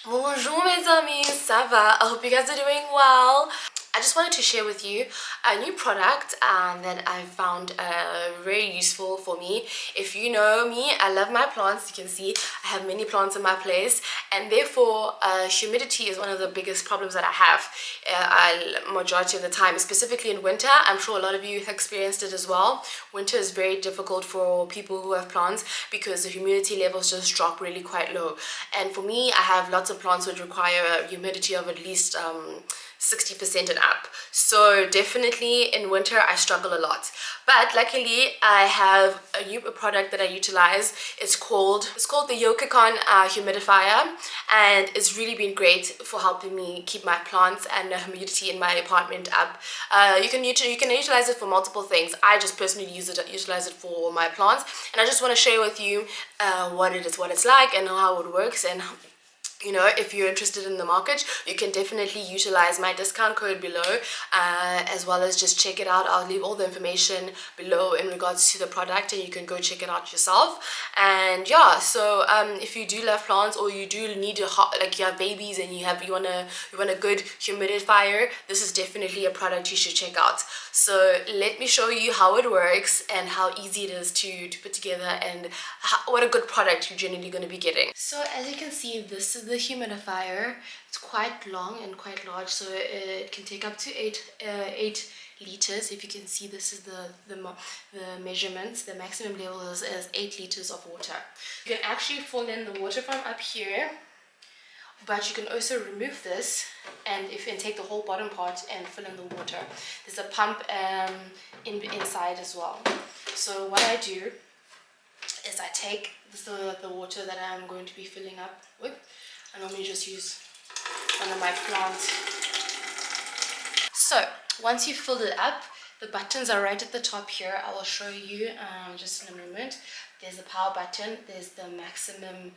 Bonjour mes amis, ça va? I hope you guys are doing well. I just wanted to share with you a new product that I found very useful for me. If you know me, I love my plants. You can see I have many plants in my place, and therefore humidity is one of the biggest problems that I have majority of the time, specifically in winter. I'm sure a lot of you have experienced it as well. Winter is very difficult for people who have plants because the humidity levels just drop really quite low. And for me, I have lots of plants which require a humidity of at least 60% and up. So definitely in winter I struggle a lot. But luckily I have a product that I utilize. It's called the Yokekon humidifier, and it's really been great for helping me keep my plants and the humidity in my apartment up. You can utilize it for multiple things. I just personally utilize it for my plants, and I just want to share with you what it's like and how it works. And you know, if you're interested in the market, you can definitely utilize my discount code below, as well as just check it out. I'll leave all the information below in regards to the product, and you can go check it out yourself. And yeah, so if you do love plants, or you do need like you have babies and you want a good humidifier, this is definitely a product you should check out. So let me show you how it works and how easy it is to put together, and what a good product you're generally going to be getting. So as you can see, this is the humidifier. It's quite long and quite large, so it can take up to 8 liters. If you can see, this is the measurements. The maximum level is 8 liters of water. You can actually fill in the water from up here, but you can also remove this and take the whole bottom part and fill in the water. There's a pump inside as well. So what I do is I take the water that I'm going to be filling up with. I normally just use one of my plants. So once you've filled it up, the buttons are right at the top here. I will show you just in a moment. There's the power button, there's the maximum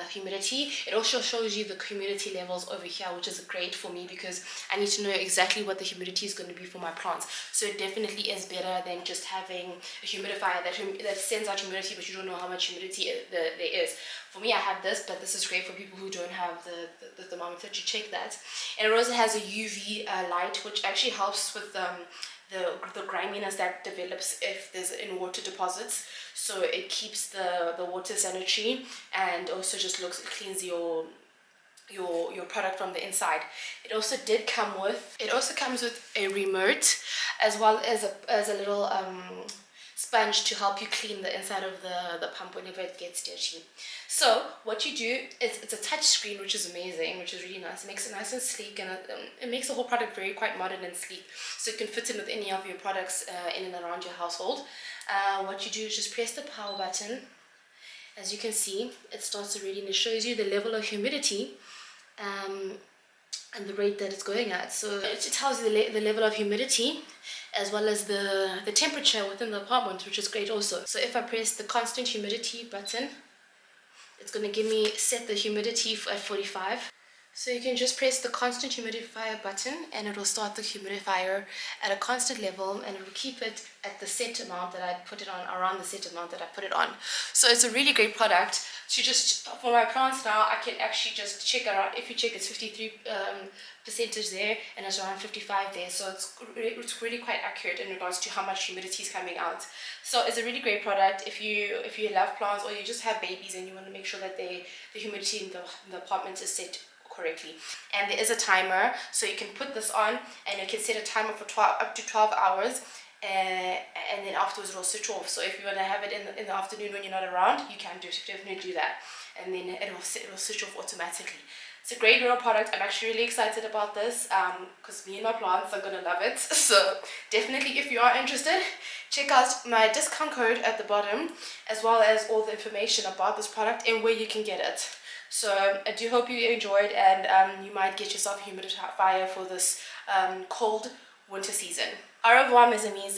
humidity. It also shows you the humidity levels over here, which is great for me because I need to know exactly what the humidity is going to be for my plants. So it definitely is better than just having a humidifier that sends out humidity, but you don't know how much humidity there is. For me, I have this, but this is great for people who don't have the thermometer to check that. And it also has a UV light, which actually helps with the griminess that develops if there's in water deposits. So it keeps the water sanitary, and also just cleans your product from the inside. It also comes with a remote, as well as a little sponge to help you clean the inside of the pump whenever it gets dirty. So what you do is, it's a touch screen, which is amazing, which is really nice. It makes it nice and sleek, and it makes the whole product very quite modern and sleek, so it can fit in with any of your products in and around your household. What you do is just press the power button. As you can see, it starts already, and it shows you the level of humidity and the rate that it's going at. So it tells you the level of humidity, as well as the temperature within the apartment, which is great also. So if I press the constant humidity button, it's going to set the humidity at 45. So you can just press the constant humidifier button, and it will start the humidifier at a constant level, and it will keep it at the set amount that I put it on, around the set amount that I put it on. So it's a really great product. For my plants now, I can actually just check it out. If you check, it's 53 percentage there, and it's around 55 there. So it's really quite accurate in regards to how much humidity is coming out. So it's a really great product if you love plants, or you just have babies and you want to make sure that the humidity in the apartment is set correctly. And there is a timer, so you can put this on, and you can set a timer for up to 12 hours, and then afterwards it will switch off. So if you want to have it in the afternoon when you're not around, you can definitely do that, and then it will switch off automatically. It's a great little product. I'm actually really excited about this because me and my plants are gonna love it. So definitely, if you are interested, check out my discount code at the bottom, as well as all the information about this product and where you can get it. So I do hope you enjoyed, and you might get yourself a humidifier for this cold winter season. Au revoir, mes amis.